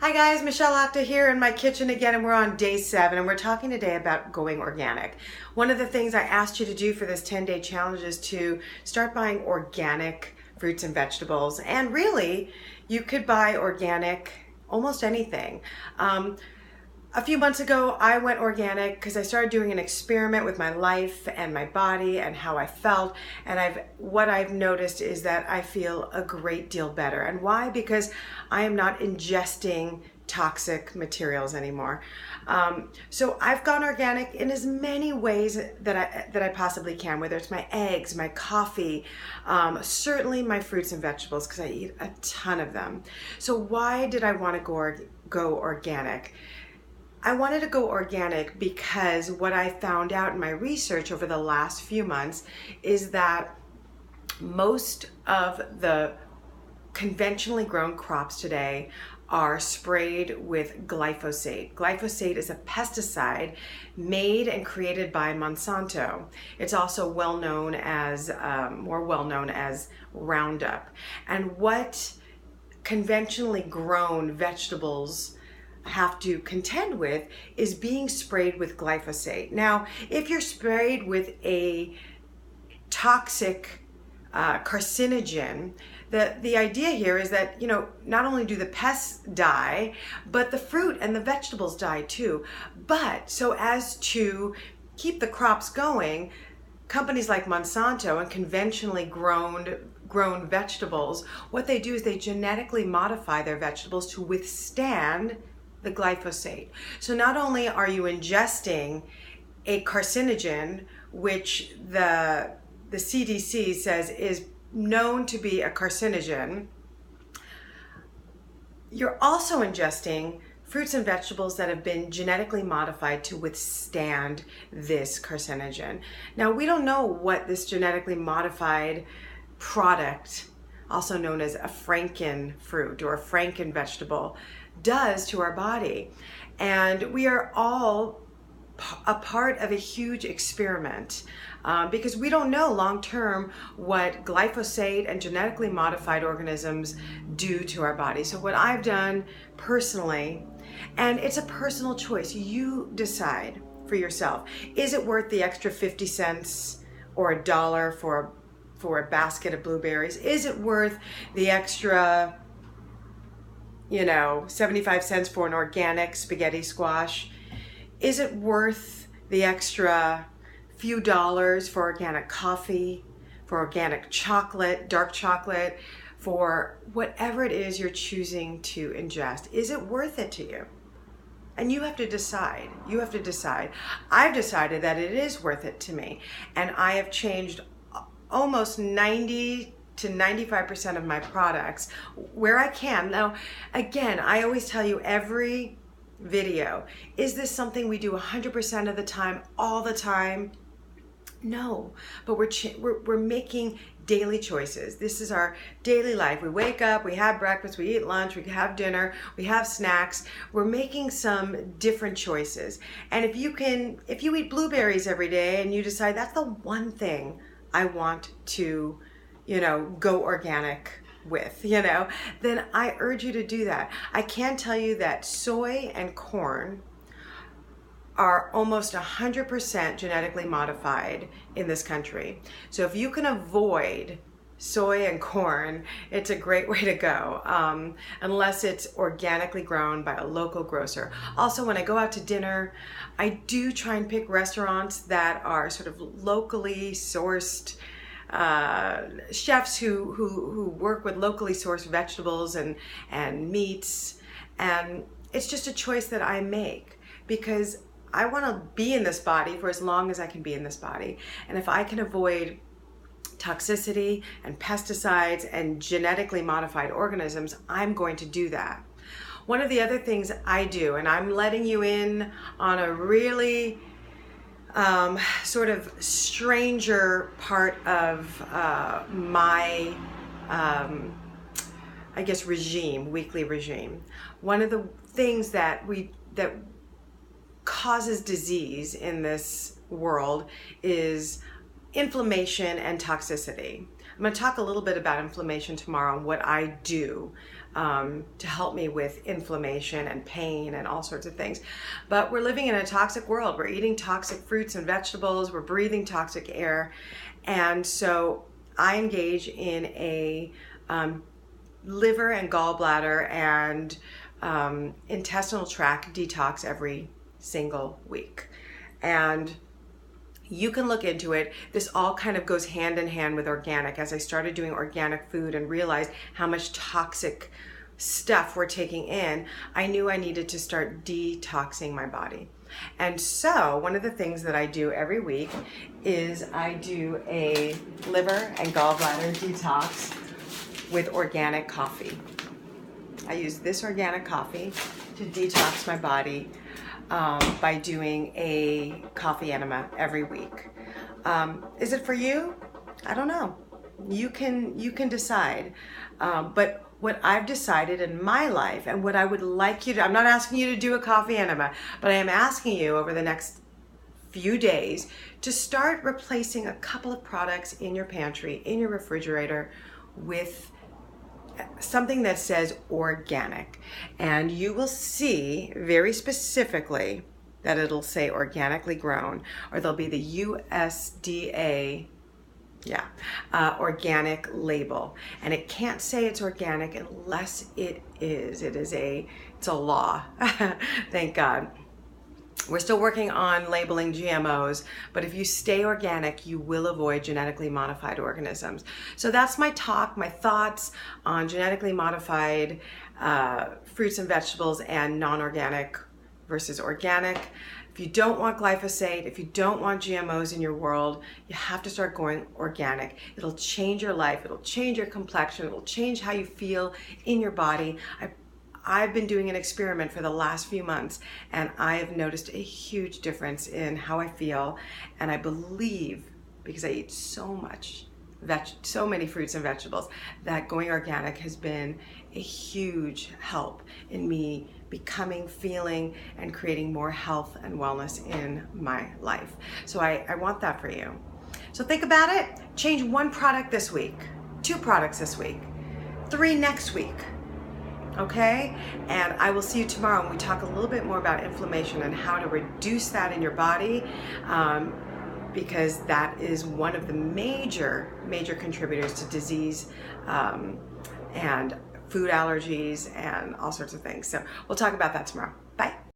Hi guys, Michelle Akda here in my kitchen again, and we're on day 7, and we're talking today about going organic. One of the things I asked you to do for this 10-day challenge is to start buying organic fruits and vegetables, and really you could buy organic almost anything. A few months ago, I went organic because I started doing an experiment with my life and my body and how I felt. And what I've noticed is that I feel a great deal better. And why? Because I am not ingesting toxic materials anymore. So I've gone organic in as many ways that I possibly can, whether it's my eggs, my coffee, certainly my fruits and vegetables, because I eat a ton of them. So why did I want to go organic? I wanted to go organic because what I found out in my research over the last few months is that most of the conventionally grown crops today are sprayed with glyphosate. Glyphosate is a pesticide made and created by Monsanto. It's also more well known as Roundup. And what conventionally grown vegetables have to contend with is being sprayed with glyphosate. Now, if you're sprayed with a toxic carcinogen, the idea here is that, not only do the pests die, but the fruit and the vegetables die too. But so as to keep the crops going, companies like Monsanto and conventionally grown vegetables, what they do is they genetically modify their vegetables to withstand the glyphosate. So not only are you ingesting a carcinogen, which the CDC says is known to be a carcinogen, you're also ingesting fruits and vegetables that have been genetically modified to withstand this carcinogen. Now, we don't know what this genetically modified product, also known as a Franken fruit or a Franken vegetable, does to our body. And we are all a part of a huge experiment because we don't know long term what glyphosate and genetically modified organisms do to our body. So what I've done personally, and it's a personal choice, you decide for yourself, is it worth the extra 50 cents or $1 for a basket of blueberries? Is it worth the extra 75 cents for an organic spaghetti squash? Is it worth the extra few dollars for organic coffee, for organic chocolate, dark chocolate, for whatever it is you're choosing to ingest? Is it worth it to you? And you have to decide. You have to decide. I've decided that it is worth it to me. And I have changed almost 90 to 95% of my products where I can. Now, again, I always tell you every video, is this something we do 100% of the time, all the time? No, but we're making daily choices. This is our daily life. We wake up, we have breakfast, we eat lunch, we have dinner, we have snacks. We're making some different choices. And if you eat blueberries every day and you decide that's the one thing I want to go organic with, then I urge you to do that. I can tell you that soy and corn are almost 100% genetically modified in this country. So if you can avoid soy and corn, it's a great way to go, unless it's organically grown by a local grocer. Also, when I go out to dinner, I do try and pick restaurants that are sort of locally sourced, chefs who work with locally sourced vegetables and meats. And it's just a choice that I make because I want to be in this body for as long as I can be in this body. And if I can avoid toxicity and pesticides and genetically modified organisms, I'm going to do that. One of the other things I do, and I'm letting you in on a really sort of stranger part of my, weekly regime. One of the things that causes disease in this world is inflammation and toxicity. I'm going to talk a little bit about inflammation tomorrow and what I do to help me with inflammation and pain and all sorts of things. But we're living in a toxic world. We're eating toxic fruits and vegetables. We're breathing toxic air. And so I engage in a liver and gallbladder and intestinal tract detox every single week. And you can look into it. This all kind of goes hand in hand with organic. As I started doing organic food and realized how much toxic stuff we're taking in, I knew I needed to start detoxing my body. And so one of the things that I do every week is I do a liver and gallbladder detox with organic coffee. I use this organic coffee to detox my body by doing a coffee enema every week. Is it for you? I don't know. You can decide. But what I've decided in my life and what I would like you to, I'm not asking you to do a coffee enema, but I am asking you over the next few days to start replacing a couple of products in your pantry, in your refrigerator, with something that says organic. And you will see very specifically that it'll say organically grown, or there'll be the USDA organic label, and it can't say it's organic unless it is. It's a law. Thank God. We're still working on labeling GMOs, but if you stay organic, you will avoid genetically modified organisms. So that's my talk, my thoughts on genetically modified fruits and vegetables and non-organic versus organic. If you don't want glyphosate, if you don't want GMOs in your world, you have to start going organic. It'll change your life. It'll change your complexion. It'll change how you feel in your body. I've been doing an experiment for the last few months, and I have noticed a huge difference in how I feel. And I believe, because I eat so many fruits and vegetables, that going organic has been a huge help in me becoming, feeling, and creating more health and wellness in my life. So I want that for you. So think about it. Change one product this week, 2 products this week, 3 next week. Okay? And I will see you tomorrow when we talk a little bit more about inflammation and how to reduce that in your body, because that is one of the major contributors to disease and food allergies and all sorts of things. So we'll talk about that tomorrow.